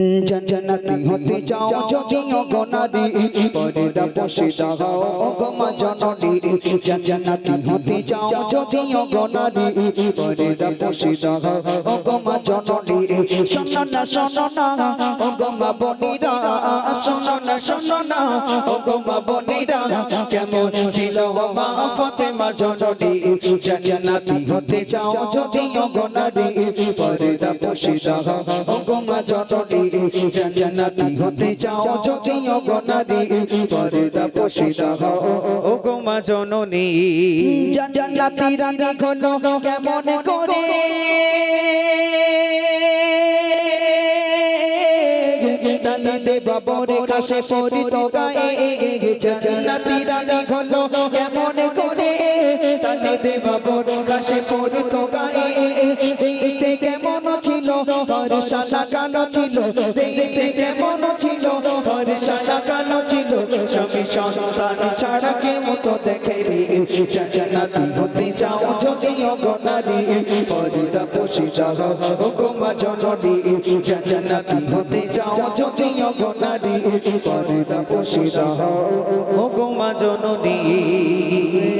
জান্নাতি হতে চাও যদিও গোনারি পর্দা পোশিদা হও গো মা জননী জান্নাতি হতে চাও যদিও গোনারি পর্দা পোশিদা হও গো মা জননী শোনো না ও গো মা বনিরা শোনো না ও গো মা বনিরা কেমন ছিল মা ফাতেমা জননী জান্নাতি হতে চাও যদিও গোনারি পর্দা পোশিদা হও গো মা জননী জান্নাতি হতে চাও যদিও গোনারি পর্দা পোশিদা হও ও গো মা জননী জান্নাতি রানী হলো কেমন করে দানিতে বাবরে কাছে পরিত গায়ে জান্নাতি রানী হলো কেমন করে দানিতে বাবরে কাছে পরিত গায়ে দেখতে কেমন ছিল ফরসানা কালো ছিল দেখতে কেমন ছিল ফরসানা কালো ছিল স্বামী সন্তান ছাড়া কেমন তো দেখে রে জান্নাতি হতে চাও যদিও গোনারি পর্দা পোশিদা হও গো মা জননী জান্নাতি হতে চাও যদিও গোনারি পর্দা পোশিদা হও গো মা জননী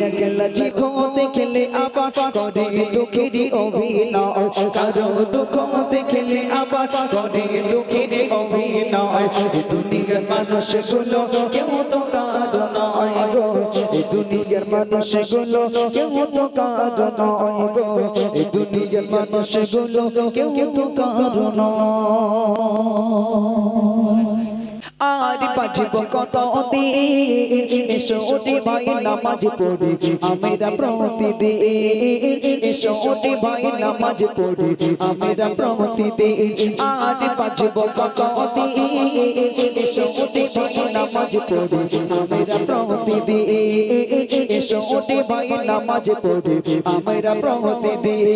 একলা জীবন দেখলে আবার করে দুঃখের অভিনয় কারো দুঃখ দেখলে আবার করে দুঃখের অভিনয় দুনিয়ার মানুষগুলো কেউ তো কারো নয় গো দুনিয়ার মানুষগুলো কেউ তো কারো নয় গো দুনিয়ার মানুষগুলো কেউ তো কারো নয় আর বাজব কত দিন এসো ওঠে ভাই নামাজ পড়ি আমরা প্রতিদিন এসো ওঠে ভাই নামাজ পড়ি আমরা প্রতিদিন আর বাজব কত দিন এসো ওঠে ভাই নামাজ পড়ি আমরা প্রতিদিন এসো ওঠে ভাই নামাজ পড়ি আমরা প্রতিদিন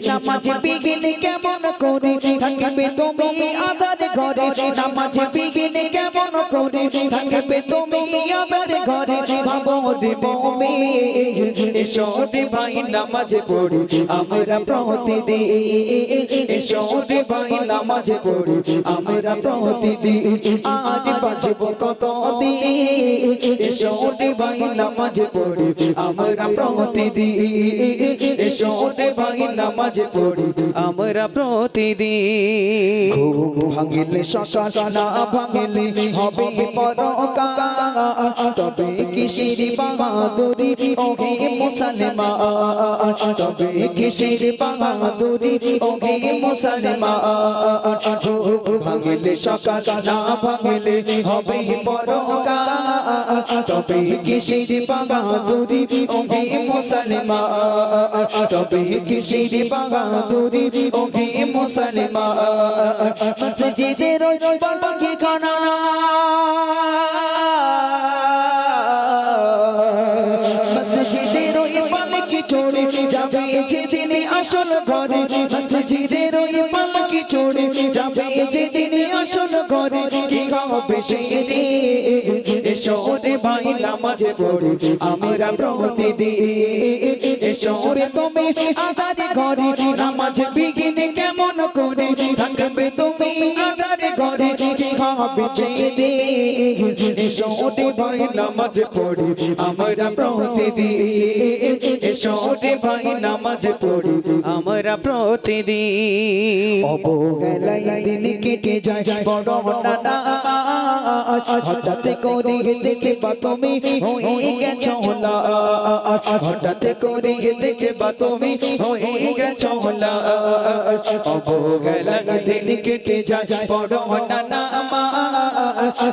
নামাজ বিঘিন কেমন করে থাকবে তুমি আদার ঘরে নামাজ বিঘিন কেমন করে থাকবে তুমি আবার ঘরে ভাবো রে মুমিন এসো রে ভাই নামাজ পড়ি আমরা প্রতিদিন এসো রে ভাই নামাজ পড়ি আমরা প্রতিদিন আর বাজব কত দিন এসো রে ভাই নামাজ পড়ি আমরা প্রতিদিন এসো রে ভাই নামাজ পড়ি আমরা প্রতিদিন ঘুম ভাঙিলে সকাল না ভাঙিলে হবে পরকাল তবে কিসের বাহাদুরি ওহে মুসলমান তবে কিসের বাহাদুরি ওহে মুসলমান ঘুম ভাঙিলে সকাল না ভাঙিলে হবে পরকাল তবে কিসের বাহাদুরি ওহে মুসলমান তবে কিসের বাহাদুরি ওহে মুসলমান মসজিদের পাখি খানা মসজিদের পালকি চড়ে যাবে যেদিন আসল ঘরে মসজিদের পালকি চড়ে যাবে যেদিন আসল ঘরে কি হবে সেদিন এসো রে ভাই নামাজ পড়ি আমরা প্রতিদিন এসো রে তুমি আদার ঘরে নামাজ বিঘিন কেমন করে থাকবে তুমি আদার ঘরে কি হবে সেদিন এসো রে ভাই নামাজ পড়ি আমরা প্রতিদিন এসো রে ভাই নামাজ পড়ি আমরা প্রতিদিন অবহেলাই দিন কেটে যায় বড় নানা হঠাৎ করে দেখে তুমি হয়ে গেছো লাশ হঠাৎ করে দেখে তুমি হয়ে গেছো লাশ অবহেলাই দিন কেটে যায় বড় নানা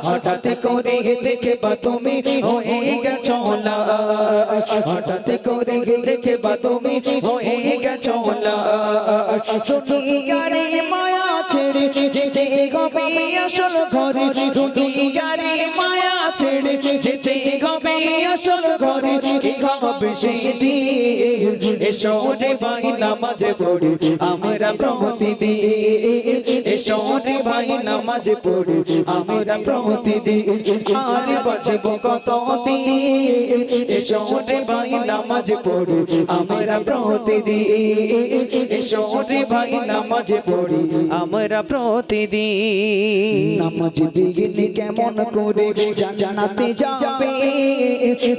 হঠাৎ করে দেখে তুমি হয়ে গেছো লাশ হঠাৎ করে দেখে তুমি হয়ে গেছো লাশ দুনিয়ার মায়া ছেড়ে যেতে হবে আসল ঘরে দুনিয়ার মায়া ছেড়ে যেতে হবে আসল ঘরে কি হবে সেদিন এসো রে ভাই নামাজ পড়ি আমরা প্রতিদিন এসো রে ভাই নামাজ পড়ি আমরা প্রতিদিন আর বাঁচব কতদিন এসো রে ভাই নামাজ পড়ি আমরা প্রতিদিন এসো রে ভাই নামাজ পড়ি আমরা প্রতিদিন নামাজ বিঘ্ন কেমন করে জানাতে যাবে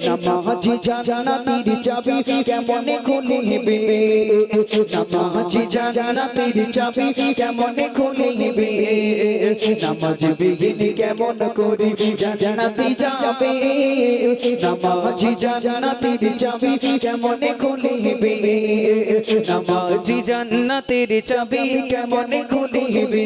নামাজ জান্নাতের চাবি কেমন খুলবে নামাজ জান্নাতের চাবি কেমন খুলবে নামাজ বিঘ্ন কেমন করে জানাতে যাবে নামাজ জান্নাতের চাবি কেমন খুলবে নামাজ জান্নাতের চাবি কেমন খুলবে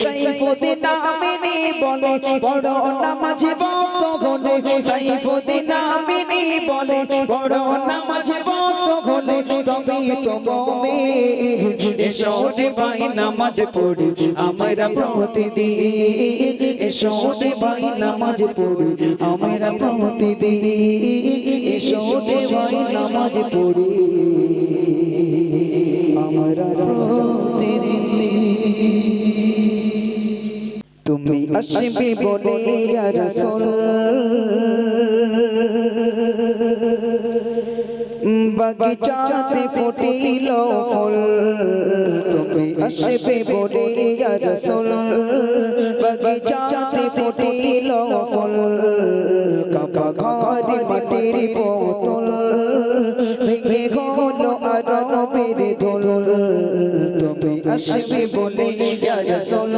সাইফুদ্দিন আমিনী বলে বড় নামাজি ভক্ত হলে সাইফুদ্দিন আমিনী বলে বড় নামাজি ভক্ত হলে তবে তো মুমিন এসো রে ভাই নামাজ পড়ি আমরা প্রতিদিন এসো রে ভাই নামাজ পড়ি আমরা প্রতিদিন এসো রে ভাই নামাজ পড়ি আমরা প্রতিদিন তুমি আসবে বলে ইয়া রাসূল বাগিচাতে ফুটিল ফুল তুমি আসবে বলে ইয়া রাসূল বাগিচাতে ফুটিল ফুল কাবা ঘরে মাটির বোতল ভেঙে হলো আরবের দোল তুমি আসবে বলে ইয়া রাসূল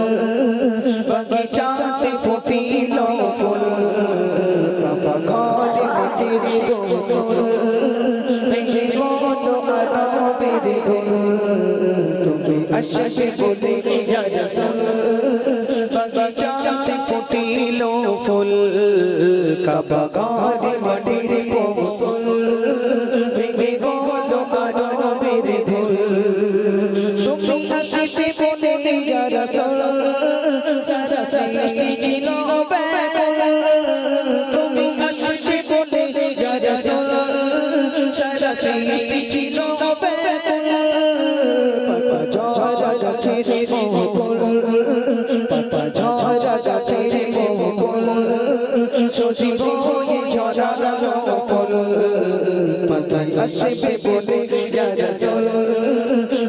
বাগিচাতে ফুটিল ফুল কাবা ঘরে মাটির বোতল ভেঙে হলো আরবের দোল তুমি আসবে বলে ইয়া রাসূল বাগিচাতে ফুটিল ফুল কাবা ঘরে মাটির বোতল ভেঙে হলো আরবের দোল তুমি আসবে বলে ইয়া রাসূল ছিল ব্যাকুল তুমি আসবে বলে ইয়া রাসূল সারা সৃষ্টি ছিল ব্যাকুল পাপা ঝরা যাচ্ছে মোহল পাপা ঝরা যাচ্ছে মোহল সজীব হয়ে ঝরা ফল পাতা আসবে বলে ইয়া রাসূল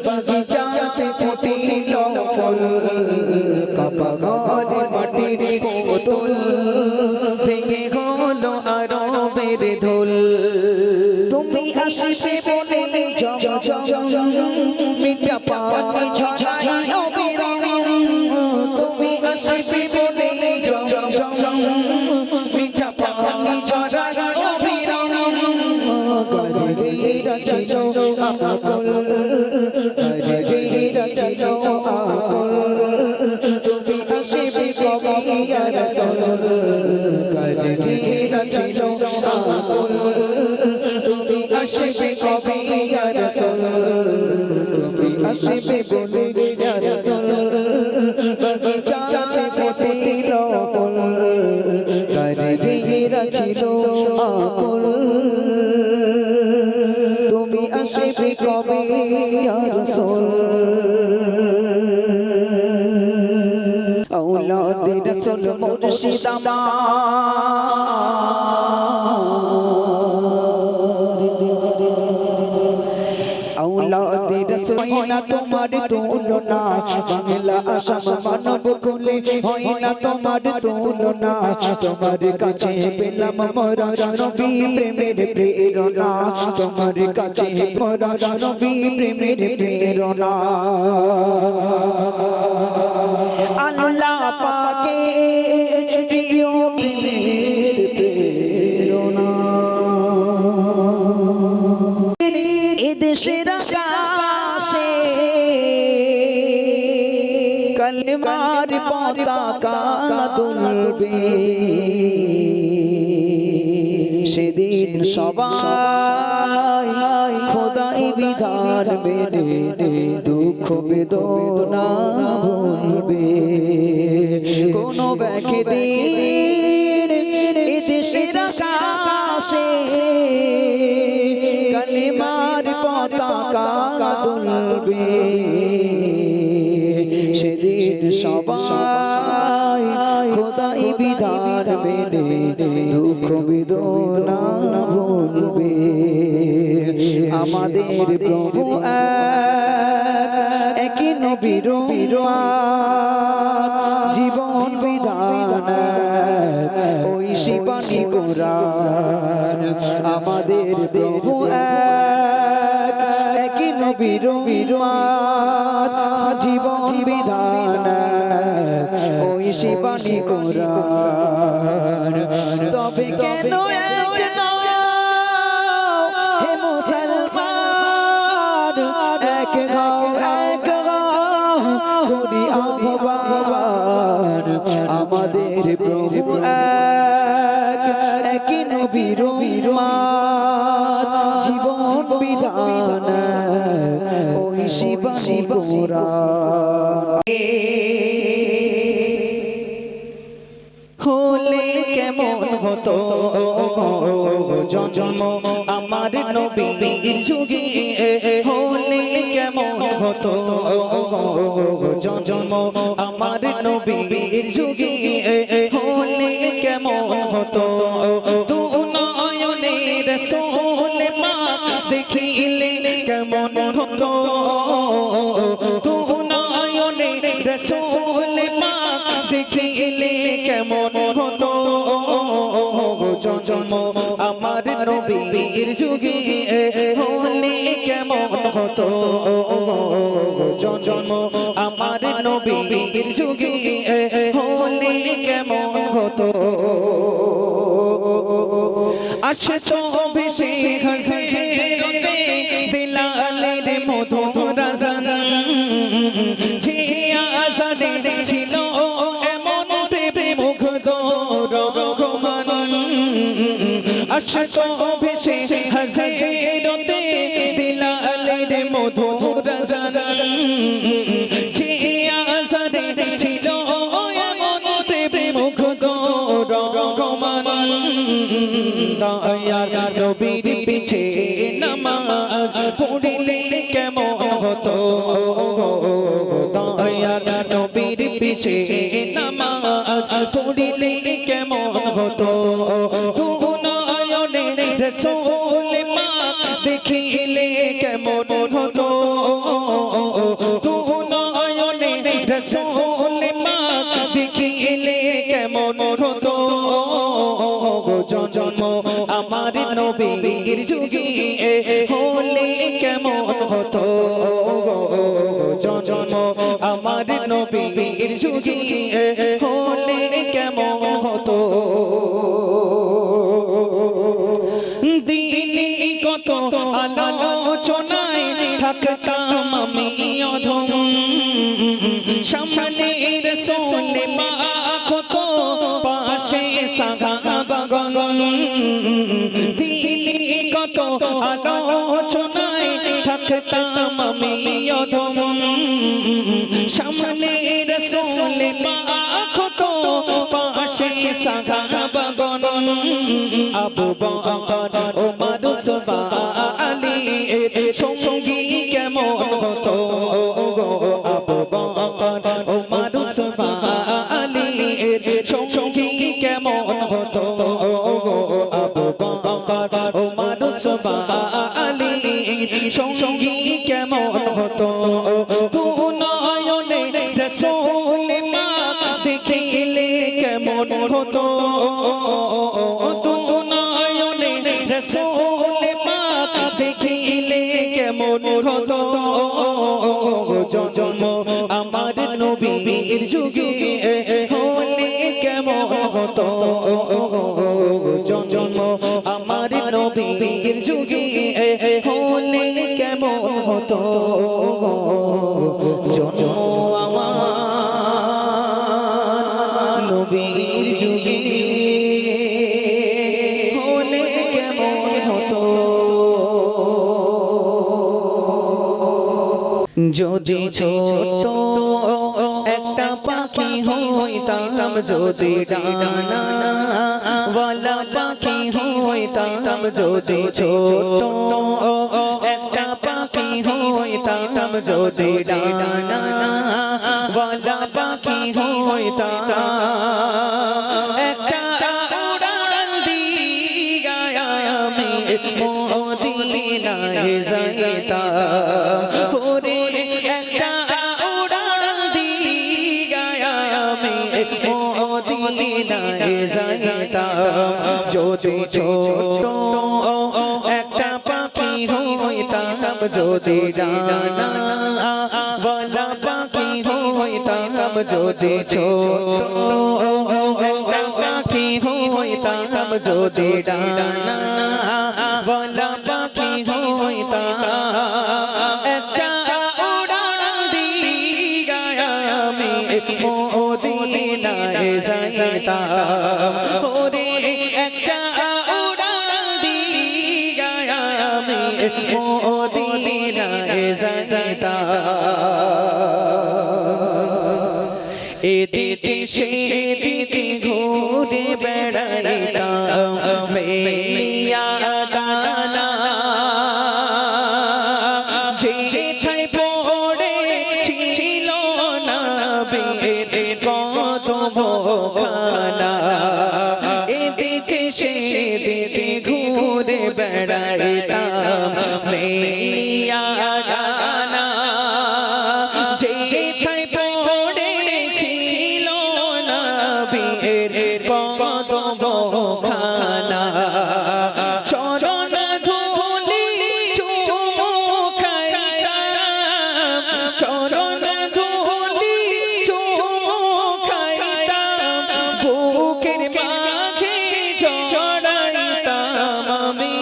বাগিচাতে ফুটিল ফল কাবা ঘরে মাটির বোতল ভেঙে হলো আরবের দোল তুমি আসবে বলে মিঠা পানি ঝরাই অবিরাম তুমি আসবে বলে মিঠা পানি ঝরাই অবিরাম গরে রাচিনো আকল গরে রাচিনো আকল তুমি আসবে কবে ইয়া রাসূল গরে রাচিনো আকল তুমি আসবে কবে ইয়া রাসূল তুমি আসবে বলে ইয়া রাসূল বাগিচাতে ফুটিল ফুল গরে রাচিনো আকল তুমি আসবে কবে ইয়া রাসূল औलादे रसूल मुर्शिद औलादे रसूल होइना तुम्हार तुलना बांगला आसाम मानव कुले होइना तुम्हार तुलना तुम्हार काछे पेलाम मोरा नबी प्रेमेर प्रेरणा तुम्हार काछे मोरा नबी प्रेमेर प्रेरणा अल्लाह पाके प्रिय प्रेरणा ए देशेर आकाशे कलमार पताका दुलबे সেদিন সবাই খোদাই বিধান মেনে দুঃখ বেদনা ভুলবে কোন ব্যাধির এদেশের আকাশে কালেমার পতাকা দুলবে সেদিন সবাই খোদাই বিধান মেনে দুঃখ বেদনা ভুলবে আমাদের প্রভু একই নবীর জীবন বিধান ওই শিবানী কোরআন আমাদের প্রভু একই নবীর জীবন বিধান ওই শিবানী কোরআন তবে কেন এক নাও হে মুসলমান এক গাও করি আহ্বান আমাদের প্রভু একই নবীর জীবন বিধান ওই শিবানী কোরআন হলে কেমন হতো জন্ম আমার নবীর যুগে হলে কেমন হতো জন্ম আমার নবীর যুগে হলে কেমন হতো দু নয়নে রাসূল পাক দেখিলে কেমন হতো দু নয়নে রাসূল পাক দেখিলে কেমন হতো জন্ম আমার নবীর যুগে হলে কেমন হতো জন্ম আমার নবীর যুগে হলে কেমন হতো আসতো ভেসে হাসিতে বিলালের মধুর আযান যে আযানে ছিল এমন প্রেমে মুগ্ধ রহমান আসতো ভেসে হাসিতে বিলালের মধুর আযান যে আযানে ছিল এমন প্রেমে মুগ্ধ রহমান দয়ার নবীর পিছে নামাজ পড়িলে কেমন হতো দয়ার নবীর পিছে নামাজ পড়িলে কেমন হতো দু নয়নে রাসূল পাক দেখিলে কেমন হতো দু নয়নে রাসূল পাক দেখিলে কেমন হতো জন্ম আমার নবীর যুগে হলে কেমন হতো জন্ম আমার নবীর যুগে হলে কেমন হতো দিনে কত আলোচনায় থাকতাম আমি অধম সামনে রাসূল পাক হতো পাশে সাহাবাগণ দিনে কত আলোচনায় থাকতাম আমি অধম সামনে রাসূল পাক হতো পাশে সাহাবাগণ আবু বকর ওমর উসমান আলী সঙ্গী কেমন হতো আবু বকর ওমর উসমান আলী সঙ্গী কেমন হতো আবু বকর ওমর উসমান আলী সঙ্গী কেমন হতো দু নয়নে রাসূল পাক দেখিলে কেমন হতো দু নয়নে রাসূল পাক দেখিলে কেমন হতো জন্ম আমার নবীর যুগে হলে কেমন হতো জন্ম আমার নবীর যুগে হলে কেমন হতো জন্ম আমার নবীর যুগে হলে কেমন হতো যদি ছোট একটা পাখি হইতাম যদি ডানা ওয়ালা পাখি হইতাম যদি ছোট একটা পাখি হইতাম যদি ডানা ওয়ালা পাখি হইতাম একটা উড়াল দিয়া আমি মদিনায় যাইতাম ওরে একটা উড়াল দিয়া আমি মদিনায় যাইতাম যদি ছোট একটা পাখি হইতাম যদি ডানা ওয়ালা পাখি হইতাম যদি ছোট একটা পাখি হইতাম যদি ডানা ওয়ালা পাখি হইতাম একটা উড়াল দিয়া আমি মদিনায় যাইতাম ওরে একটা উড়াল দিয়া আমি মদিনায় যাইতাম এদিকে সেদিকে ঘুরে বেড়াইতাম মেলিয়া ডানা যেথায় পড়ে ছিল না বেদের কদমখানা এদিকে সেদিকে ঘুরে বেড়াইতাম মেলিয়া ডানা যেথায় পড়ে ছিল না বেদের কদমখানা চরণ ধুলি চুমু খাইতাম চরণ ধুলি চুমু খাইতাম বুকের মাঝে জড়াইতাম আমি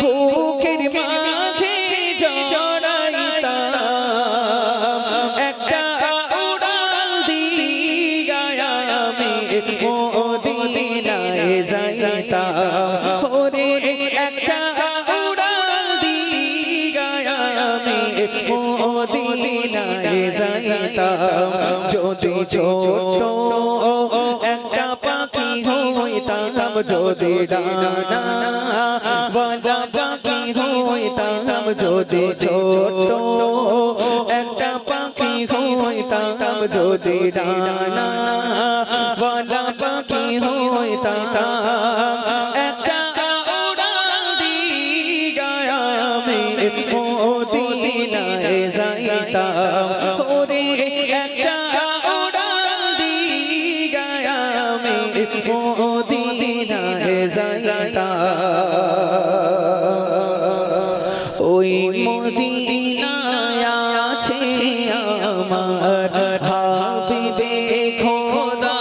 বুকের মাঝে জড়াইতাম একটা উড়াল দিয়া আমি মদিনায় যাইতাম ওরে একটা উড়াল দিয়া আমি মদিনায় যাইতাম যদি ছোট একটা পাখি হইতাম যদি ডানা ওয়ালা পাখি হইতাম যদি ছোট একটা পাখি হইতাম যদি ডানা ওয়ালা পাখি হইতাম একটা উড়াল দিয়া আমি মদিনায় যাইতাম ওরে একটা উড়াল দিয়া আমি মদিনায় যাইতাম ওই মদিনায় আছে আমার হাবিবে খোদা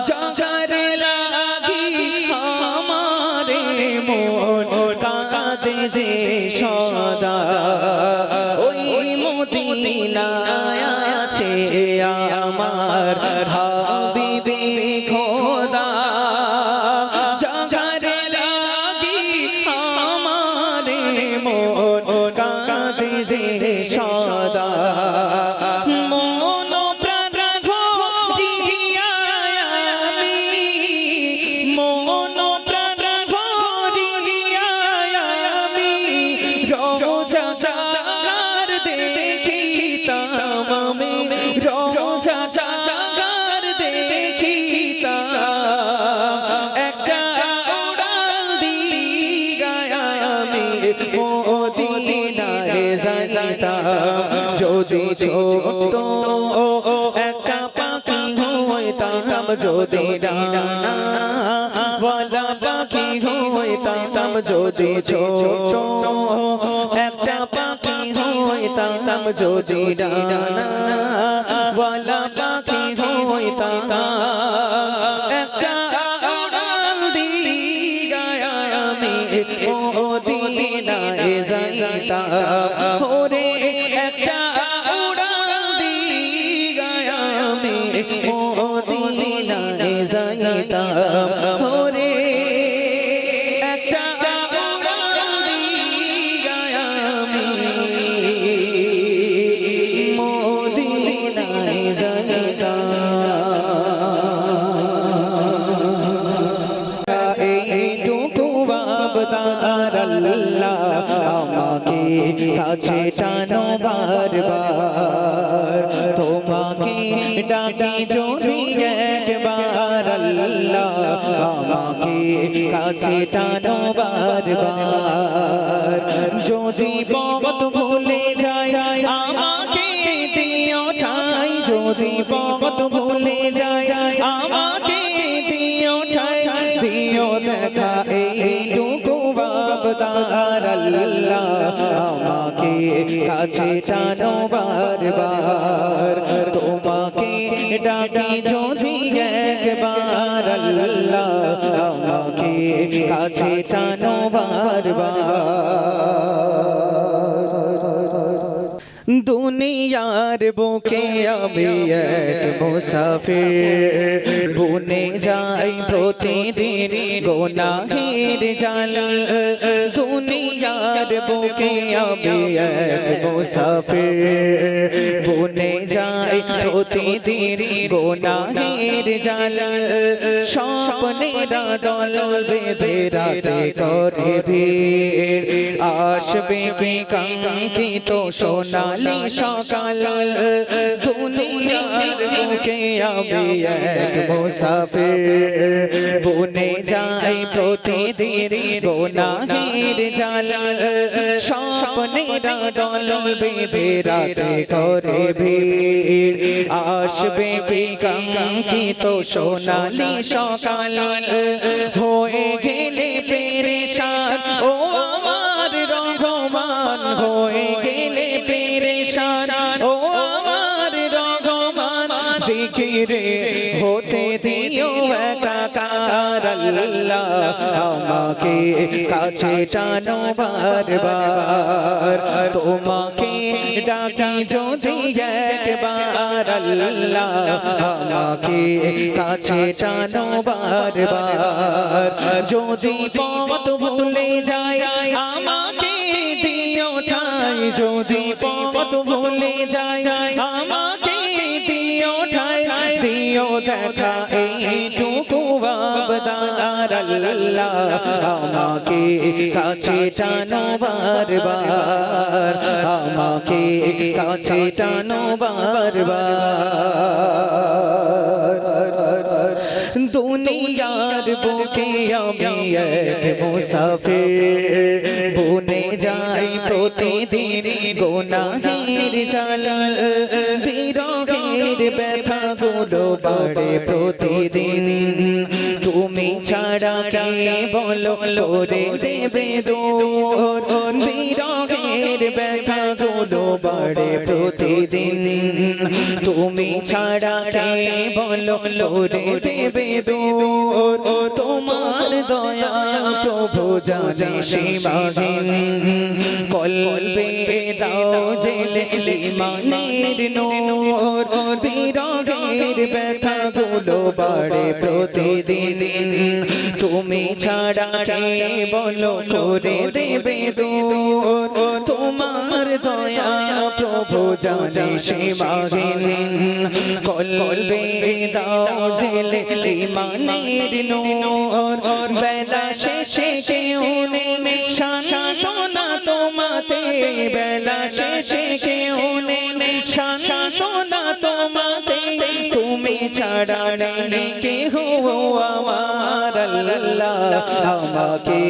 যার লাগি আমারে মন কাঁদে যে সদা ওই মদিনায় আছে আমার হাবিবে খোদা যার লাগি আমারে মন কাঁদে যে সদা মন প্রাণ ভরিয়া আমি মন প্রাণ ভরিয়া আমি রোজা চার দেখিতাম আমি রোজা চার দেখিতাম একটা উড়াল দিয়া আমি মদিনায় যাইতাম যদি ছোট একটা পাখি হইতাম যদি ডানা ওয়ালা পাখি হইতাম যদি ছোট একটা পাখি হইতাম যদি ডানা ওয়ালা পাখি হইতাম একটা উড়াল দিয়া আমি মদিনায় যাইতাম ওরে একটা উড়াল দিয়া আমি মদিনায় যাইতাম ওরে একটা উড়াল দিয়া আমি মদিনায় যাইতাম এইটুকু আবদার আল্লাহ ডাকি যদি একবার আল্লাহ আমাকে কাছে টানো বারবার যদি পথ ভুলে যাই আমাকে দিও ঠাই যদি পথ ভুলে যাই আমাকে দিও ঠাই দিও দেখা এইটুকু বাবদার আল্লাহ আমাকে কাছে টানো বারবার তোমাকে ডাকি যদি একবার আল্লাহ আমাকে কাছে টানো বারবার দুনিয়ার বুকে আমি এক মুসাফির বুনে যাই প্রতিদিন গুনাহের জাল দুনিয়ার বুকে আমি এক মুসাফির বুনে যাই প্রতিদিন গুনাহের জাল স্বপ্নেরা দল বেঁধে রাতে করে ভিড় আসবে বিকাঙ্ক্ষিত সোনালি সকাল দুনিয়ার বুকে আমি এক মুসাফির বুনে যাই প্রতিদিন গুনাহের জাল স্বপ্নেরা দল বেঁধে রাতে করে ভিড় আসবে বিকাঙ্ক্ষিত সোনালি সকাল হয়ে গেলে পেরেশান ও আমার রহমান হয়ে গেলে পেরেশান ও আমার রহমান জিকিরে হতে দিও একাকার আল্লাহ আমাকে কাছে টানো বারবার তোমাকে ডাকি যদি একবার আল্লাহ আমাকে কাছে টানো বারবার যদি পথ ভুলে যায় আমাকে দিও ঠাই যদি পথ ভুলে যায় আমাকে দিও ঠাই দিও দেখা এইটুকু বাবদার আল্লাহ আমাকে কাছে টানো বারবার আমাকে কাছে টানো বারবার দুনিয়ার বুকে আমি এক মুসাফির বুনে যাই প্রতিদিন গুনাহের জাল বিরহের ব্যথা গুলো বাড়ে প্রতিদিন তুমি ছাড়া কে বলো লোরে দেবে দূর বিরহের ব্যথা গুলো বাড়ে প্রতিদিন তুমি ছাড়া কে বলো লোরে দেবে দূর তোমার দয়া প্রভু জানে সীমাহীন কলবে দাও জেলে ইমানের নূর বিরহের ব্যথা গুলো বাড়ে প্রতিদিন তুমি ছাড়া কে বলো করে দেবে দূর তোমার দয়া প্রভু জানে সীমাহীন কলবে দাও জেলে ইমানের নূর বেলা শেষে কেউ নেই শাসনা তোমাতে বেলা শেষে কেউ নেই শাসনা তোমাতে তুমি ছাড়া নেই কেহ আমার আল্লাহ আমাকে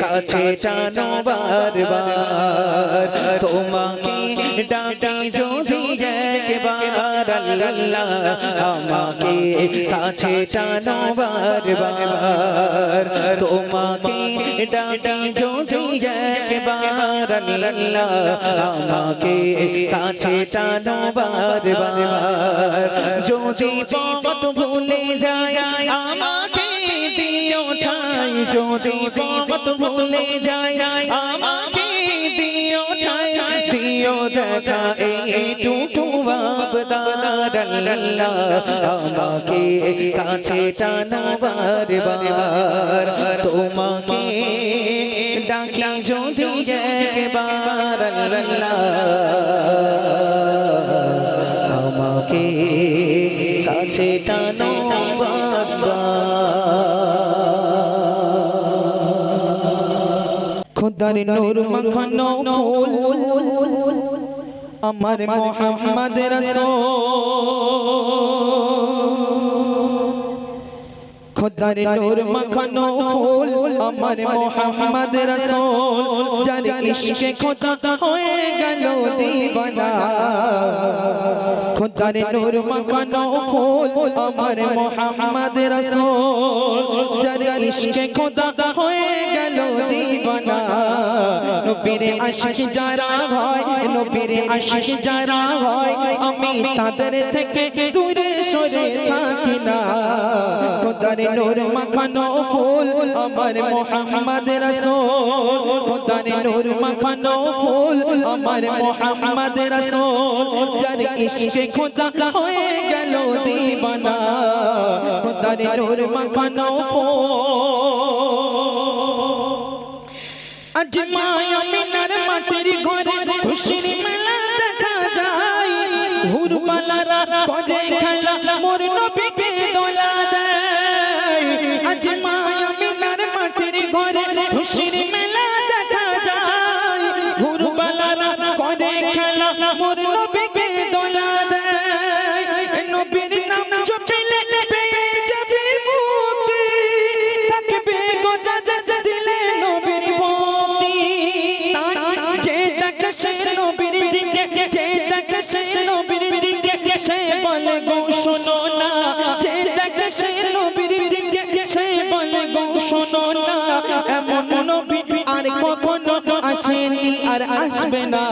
কাছে টানো বারবার তোমাকে ডাকি যদি একবার আল্লাহ আমাকে কাছে টানো বারবার তোমাকে ডাকি যদি একবার আল্লাহ আমাকে কাছে টানো বারবার যদি পথ ভুলে যায় আমাকে দিও ঠাই যদি পথ ভুলে যায় আমাকে দিও ঠাই দিও দেখা এইটুকু বাবদার আল্লাহ আমাকে কাছে টানো বারবার তোমাকে ডাকি যদি একবার আল্লাহ আমাকে কাছে টানো খোদার নূর মাখানো ফুল আমার মোহাম্মদ রাসূল খোদার নূর মাখানো ফুল আমার মোহাম্মদ রাসূল যার ইশকে খোদা হয়ে গেল দিওয়ানা খোদার নূর মাখানো ফুল আমার মোহাম্মদ রাসূল যার ইশকে খোদা হয়ে গেল দিওয়ানা নবীর আশিক যারা হয় নবীর আশিক যারা হয় আমি তাদের থেকে দূরে সরে থাকি না খোদার নূর মাখানো ফুল আমার মোহাম্মদ রাসূল খোদার নূর মাখানো ফুল আমার মোহাম্মদ রাসূল যার ইশকে খোদা হয়ে গেল দিওয়ানা খোদার নূর মাখানো ফুল আজ মায়া মিনার মাটির ঘরে খুশির মেলা দেখা যায় হুরবালারা করে খেলা মোর নবীকে দোলা দেয় আজ মায়া মিনার মাটির ঘরে খুশির মেলা দেখা যায় হুরবালারা করে খেলা মোর নবীকে দোলা দেয় নবীর নাম জপিলে পেয়ে যাবে মুক্তি থাকবে গো যা দিলে নবীর ভক্তি যে তাকে সে নবীর দিকে যে তাকে সে নবীর দিকে সে বলে গো শোনো না যে তাকে সে নবীর দিকে সে বলে গো শোনো না এমন নবী আর কখনো আসেনি আর আসবে না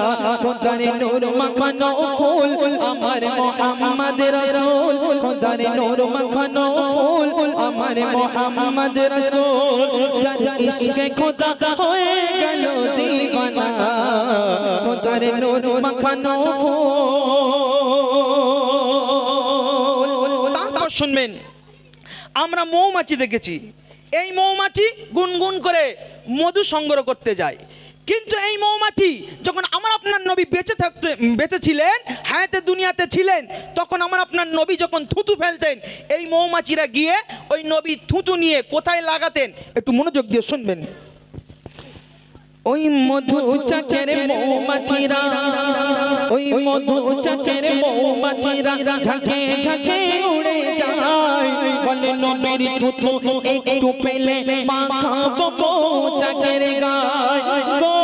খোদার নূর মাখানো ফুল আমার মোহাম্মদ রাসূল খোদার নূর মাখানো ফুল আমার মোহাম্মদ রাসূল যার ইশকে খোদা হয়ে গেল দিওয়ানা খোদার নূর মাখানো ফুল তারপর শুনবেন আমরা মৌমাছি দেখেছি এই মৌমাছি গুনগুন করে মধু সংগ্রহ করতে যায় কিন্তু এই মৌমাছি যখন আমার আপনার নবী বেঁচে ছিলেন হায়াতে দুনিয়াতে ছিলেন তখন আমার আপনার নবী যখন থুতু ফেলতেন এই মৌমাছিরা গিয়ে ওই নবী থুতু নিয়ে কোথায় লাগাতেন একটু মনোযোগ দিয়ে শুনবেন ওই মধু চাচের মৌমাছিরা ওই মধু চাচের মৌমাছিরা ঝাঁকে ঝাঁকে উড়ে যায় বলে নবীর থুতু একটু পেলে মাখাবো চাচের গায় গো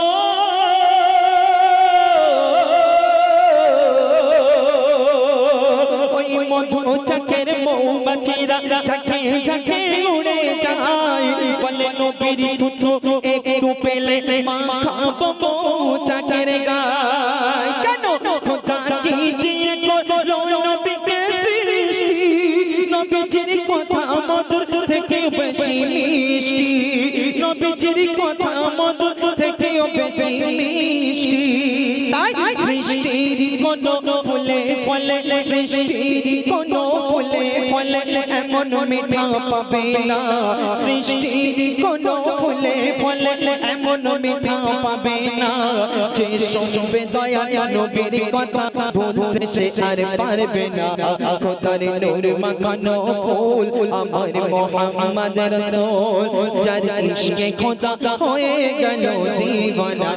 ওই মধু চাচের মৌমাছিরা ঝাঁকে ঝাঁকে উড়ে যায় বলে নবীর থুতু একটু পেলে মাখাবো চাচের গায় কেন খোদা কি দিয়ে করো নবীকে সৃষ্টি নবীজির কথা মধুর থেকে বেশি মিষ্টি নবীজির কথা মধুর থেকে বেশি মিষ্টি তাই সৃষ্টির কোনো ফুলে ফলে সৃষ্টির কোনো ফুলে ফলে এমন মিঠা পাবে না সৃষ্টির কোনো ফুলে ফলে এমন মিঠা পাবে না যে শুনবে দয়া নবীর কথা ভুলতে সে আর পারবে না খোদার নূর মাখানো ফুল আমার মোহাম্মদ রাসূল যার ইশকে খোদা হয়ে গেল দিওয়ানা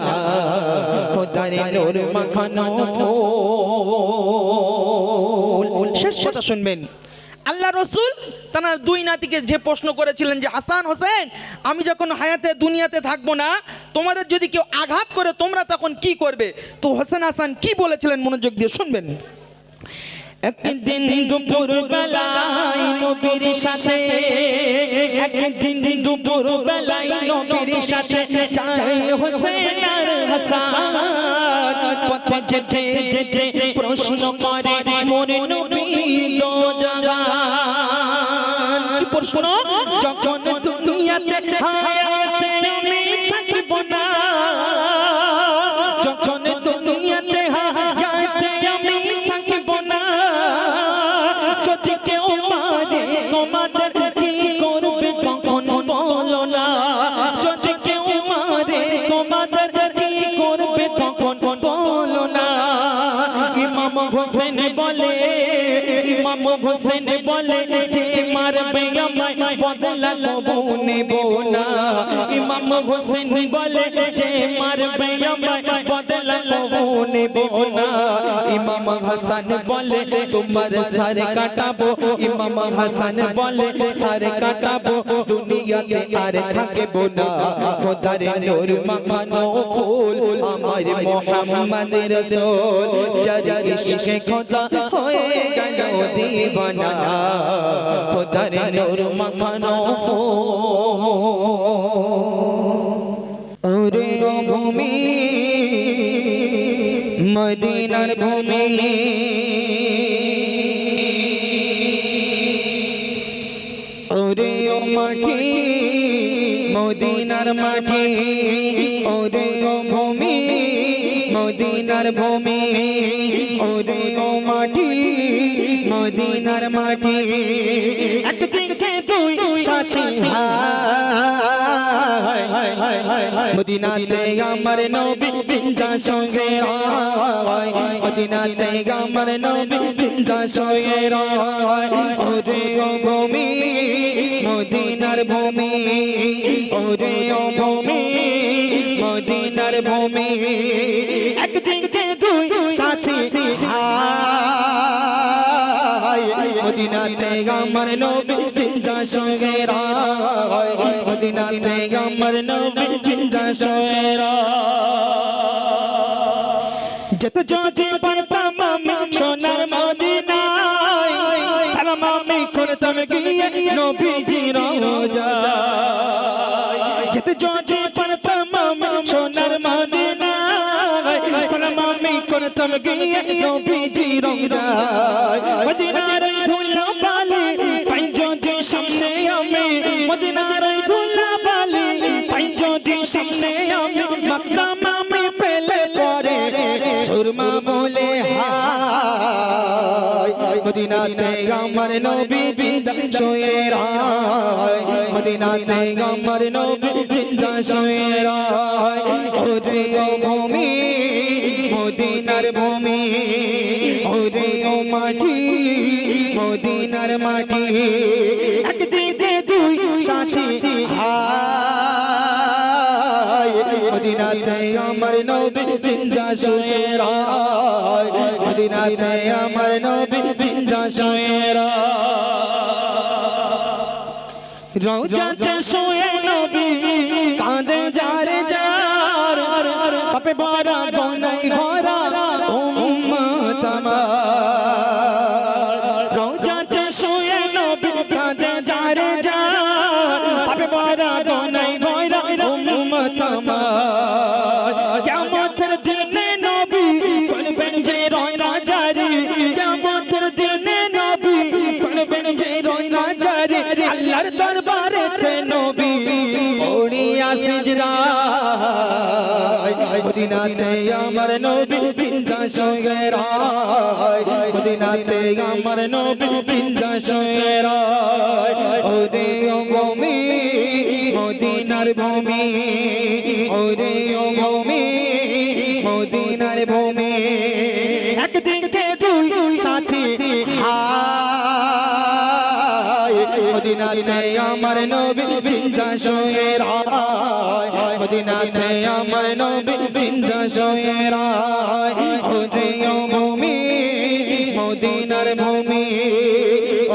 খোদার নূর মাখানো ফুল শেষ কথা শুনবেন আল্লাহ রসুল তার দুই নাতিকে যে প্রশ্ন করেছিলেন যে হাসান হোসেন আমি যখন হায়াতে দুনিয়াতে থাকবো না তোমাদের যদি কেউ আঘাত করে তোমরা তখন কি করবে তো হোসেন হাসান কি বলেছিলেন মনোযোগ দিয়ে শুনবেন একদিন দুপুর বেলায় নবীর সাথে একদিন দুপুর বেলায় নবীর সাথে যায় হোসেন আর হাসান পথে যেতে যেতে প্রশ্ন করে মোর নবী দো জাহান কি প্রশ্ন যখন দুনিয়াতে হায়াতে আমি থাকব না যখন দুনিয়াতে হায়াতে আমি থাকব না যদি কেউ মারে তোমাদের কি করবে তখন বলো না যদি কেউ মারে তোমাদের কি করবে তখন বলো না ইমাম হোসেন বলে যে মারবে আমায় বদলা কবু নেব না ইমাম হোসেন বলে যে মারবে আমায় বদলা কবু নেব না ইমাম হাসান বলে তোমার সর কাটাবো ইমাম হাসান বলে সর কাটাবো দুনিয়াতে আর থাকবো না খোদার নূর মাখানো ফুল আমার মুহাম্মদ রাসূল যার ইশকে খোদা হয়ে গেল দিওয়ানা খোদার নূর মাখানো ফুল ওরে ও ভূমি মদিনার ভূমি ওরে ও মাটি মদিনার মাটি ওরে ও ভূমি মদিনার ভূমি ওরে ও মাটি মদিনার মাটি একদিন কে তুই সাথী মদিনাতে আমার নবী জিন্দা সঙ্গে রায় মদিনাতে আমার নবী জিন্দা সঙ্গে রায় ওরে ও ভূমি মদিনার ভূমি ওরে ও ভূমি মদিনার ভূমি একদিন কে তুই সাথী মদিনাতে আমার নবী জিন্দা সঙ্গে রায় মদিনাতে আমার নবী জিন্দা সঙ্গে রায় যত যদি পারতাম আমি সোনার মদিনায় সালাম আমি করতাম গিয়ে নবীজির রওজায় যত যদি পারতাম আমি সোনার মদিনায় সালাম আমি করতাম গিয়ে নবীজির রওজায় মদিনার ধুলা বালি পাই যদি সামনে আমি মদিনার ধুলা বালি পাই যদি সামনে আমি মাকদাম আমি পেলে পরে সুরমা বলে হায় মদিনাতে আমার নবী জিন্দা শুয়ে রায় মদিনাতে আমার নবী জিন্দা শুয়ে রায় ওরে ও ভূমি মদিনার ভূমি ওরে ও মাটি মদিনার মাটি একদিকে দুই সাথী মদিনাতে আমার নবী জিন্দা শুয়ে রায় মদিনাতে আমার নবী জিন্দা শুয়ে রায় রওজাতে শুয়ে নবী কাঁদে যারে যার পাপে ভরা গোনায় ভরা উম্মত আমার রওজাতে শুয়ে নবী কাঁদে যারে যার পাপে ভরা গোনায় ভরা উম্মত আমার কিয়ামতের দিনে নবী বলবেন যে রয়না জারি কিয়ামতের দিনে নবী বলবেন যে রয়না জারি আল্লাহর দরবারে তে নবী পড়িয়া সিজদায় মদিনাতে আমার নবী জিন্দা শুয়ে রায় মদিনাতে আমার নবী জিন্দা শুয়ে রায় ওরে ও ভূমি মদিনার ভূমি ওরে ও ভূমি মদিনার ভূমি একদিন কে দুই সাথী মদিনাতে আমার নবী জিন্দা শুয়ে রায় মদিনাতে আমার নবী জিন্দা শুয়ে রায় ওরে ও ভূমি মদিনার ভূমি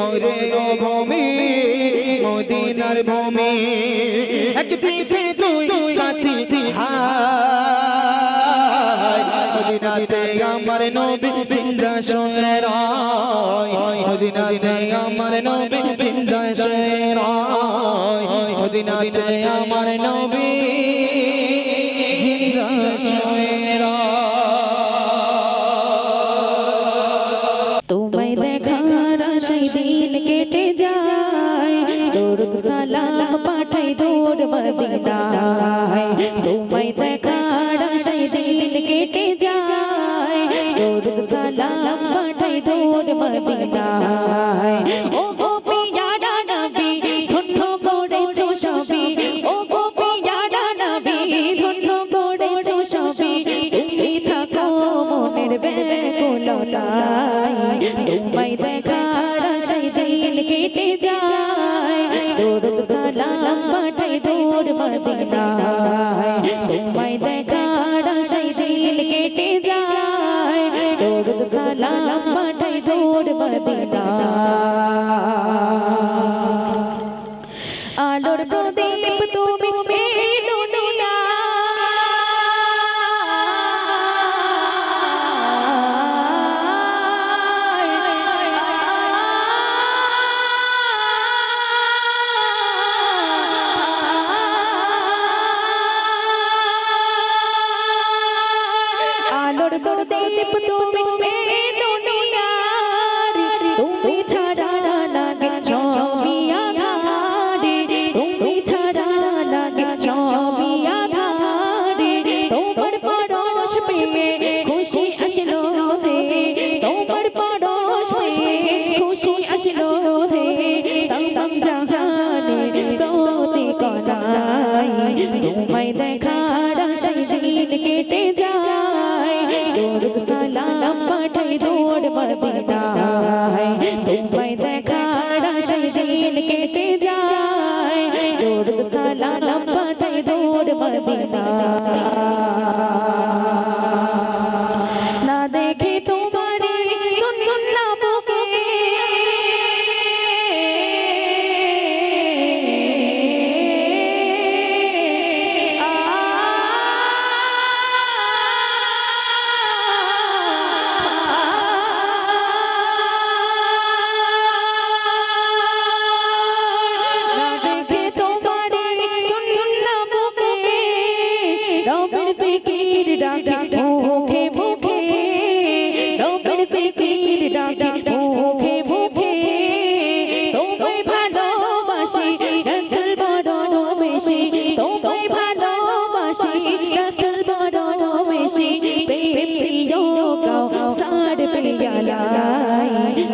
ওরে ও ভূমি মদিনার ভূমি একদিন কে দুই সাথী মদিনাতে আমার নবী জিন্দা শুয়ে রায় মদিনাতে আমার নবী জিন্দা শুয়ে রায় মদিনাতে আমার নবী জিন্দা শুয়ে রায় তোমায় দেখার আশায় দিন কেটে যায় দরুদ সালাম পাঠাই দূর মদিনায় তোমায় দেখার আশায় দিন কেটে যায় দরুদ সালাম পাঠাই দূর মদিনায় ও গো পিয়ারা নবী ধন্য করেছো সবই ও গো পিয়ারা নবী ধন্য করেছো সবই তুমি থাকো মনের ব্যাকুলতায় তোমায় দেখার আশায় দিন কেটে যায় তুমি ছাড়া লাগে সবই আধারে তুমি ছাড়া লাগে সবই আধারে তোমার পরশ পেয়ে খুশি আসলো দে তোমার পরশ পেয়ে খুশি আসলো দে তম জাহানের প্রতি কনাই তোমায় দেখার আশায় দিন কেটে যায় দরুদ সালাম পাঠাই দৌড় মদিনায় তোমায় দেখার আশায় দিন কেটে যায় দরুদ সালাম পাঠাই দৌড় মদিনায় না দেখে তোমারে সুন্নাহ বুকে রবের জিকির ডাকে মুখে মুখে রবের জিকির ডাকে মুখে মুখে তোমায় ভালোবাসি রাসূল বড় বেশি তোমায় ভালোবাসি রাসূল বড় বেশি প্রিয় গাও সার পিয়ালাই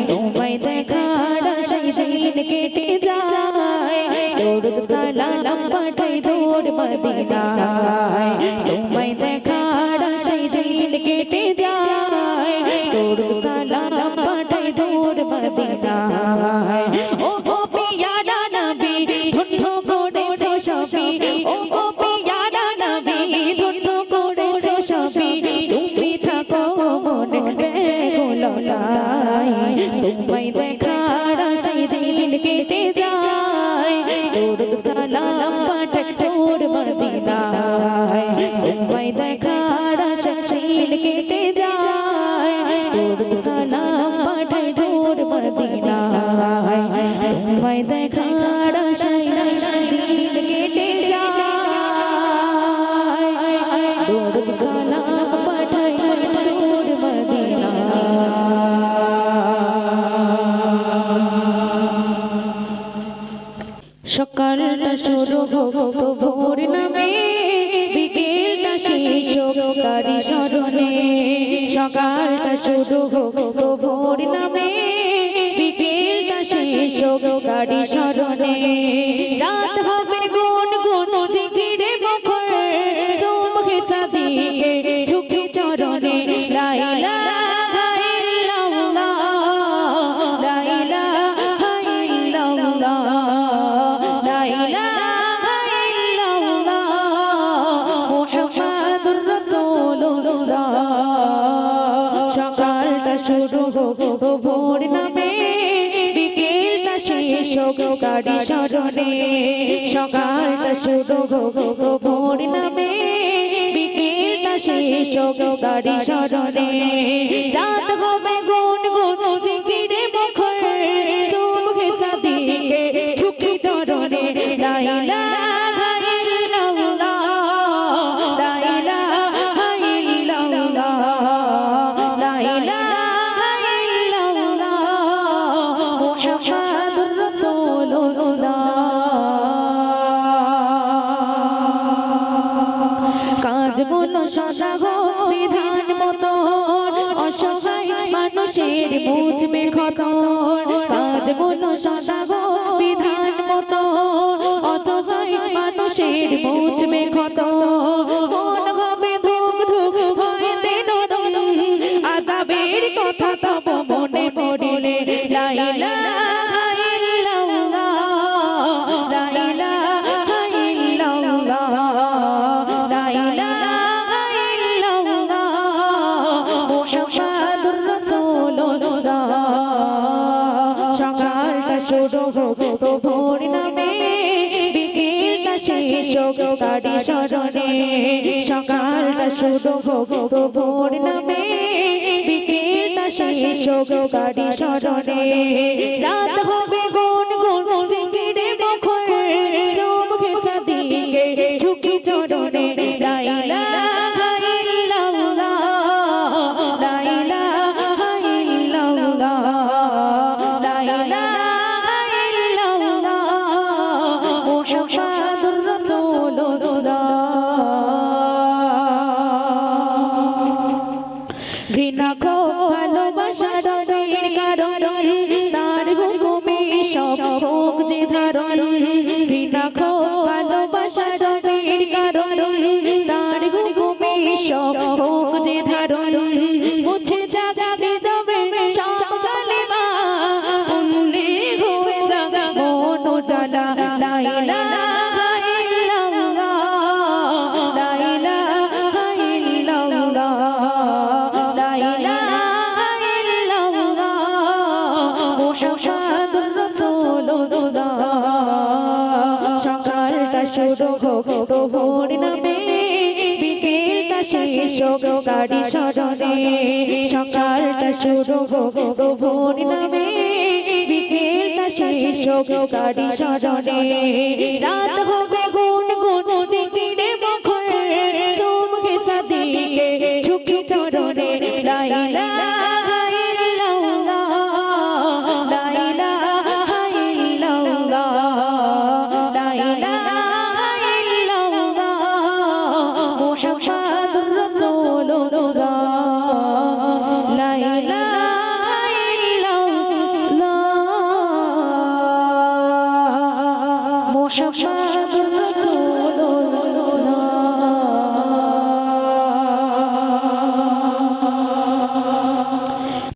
তোমায় দেখার আশায় দিন কেটে যায় দরুদ সালাম পাঠাই দৌড় মদিনায় তোমায় দেখার আশায় দিন কেটে যায় দরুদ সালাম পাঠাই দৌড় মদিনায় ও গো পিয়ারা নবী ধন্য করেছো সবই ও গো পিয়ারা নবী ধন্য করেছো সবই তুমি থাকো মনে বেগুলোলাই তোমায় দেখার আশায় দিন কেটে যায় দরুদ সালাম পাঠাই দৌড় মদিনায় তোমায় দেখার আশায় দিন কেটে যায় দরুদ সালাম পাঠাই দৌড় মদিনায় তোমায় দেখার আশায় দিন কেটে যায় দরুদ সালাম পাঠাই দৌড় মদিনায় সকালটা শুরু হোক প্রভুর নামে বিকেলটা শেষ হোক তারি স্মরণে সকালটা শুরু হোক প্রভুর নামে বিকেলটা শেষ হোক তারি স্মরণে রাত হবে গুন গুন জিকিরে মুখর সুবহে সাদিকে ঝুঁকি চরণে লা ইলাহা ইল্লাল্লাহ লা ইলাহা ইল্লাল্লাহ লা ইলাহা ইল্লাল্লাহ মুহাম্মাদুর রাসূলুল্লাহ সকালটা শুরু হোক প্রভুর নামে বিকেলটা শেষ হোক তারি স্মরণে সকালটা শুরু হোক প্রভুর নামে বিকেলটা শেষ হোক তারি স্মরণে রাত হবে গুন গুন জিকিরে মুখর সুবহে সাদিকে ঝুঁকি চরণে লা ইলাহা ইল্লাল্লাহ লা ইলাহা ইল্লাল্লাহ লা ইলাহা ইল্লাল্লাহ মুহাম্মাদুর রাসূলুল্লাহ কাজগুলো সদা হোক বিধান মতো অসহায় মানুষের বুঝবে ক্ষত কাজগুলো সদা হোক বিধান মতো অসহায় মানুষের বুঝবে ক্ষত মন হবে ধুক ধুক হইতে নরম আযাবের কথা তব মনে পড়িলে লা ইলাহা ইল্লাল্লাহ লা ইলাহা ইল্লাল্লাহ লা ইলাহা ইল্লাল্লাহ মুহাম্মাদুর রাসূলুল্লাহ সকালটা শুরু হোক প্রভুর নামে বিকেলটা শেষ হোক তারি স্মরণে সকালটা শুরু হোক প্রভুর নামে বিকেলটা শেষ হোক তারি স্মরণে রাত হবে গুন গুন জিকিরে মুখর সুবহে সাদিকে ঝুঁকি চরণে লা ইলাহা ইল্লাল্লাহ লা ইলাহা ইল্লাল্লাহ ইলাহা ইল্লাল্লাহ মুহাম্মাদুর রাসূলুল্লাহ ঘৃণা কো ভালোবাসা রবের কারণ তার হুকুমে সব হোক যে ধারণ ঘৃণা কো ভালোবাসা রবের কারণ তার হুকুমে সব হোক যে ধারণ মুছে যাবে তবে সব কালেমা উন্নে হয়ে যা মন উজালা লা ইলাহা ইল্লাল্লাহ লা ইলাহা ইল্লাল্লাহ লা ইলাহা ইল্লাল্লাহ মুহাম্মাদুর রাসূলুল্লাহ সকালটা শুরু হোক প্রভুর নামে বিকেলটা শেষ হোক গাড়ি স্মরণে সকালটা শুরু হোক প্রভুর নামে বিকেলটা শেষ হোক গাড়ি স্মরণে রাত হবে গুন গুন দিনে মুখর সুবহে সাদিকে ঝুঁকি চরণে লা ইলাহা ইল্লাল্লাহ লা ইলাহা ইল্লাল্লাহ লা ইলাহা ইল্লাল্লাহ মুহাম্মাদুর রাসূলুল্লাহ লা ইলাহা ইল্লাল্লাহ মুহাম্মাদ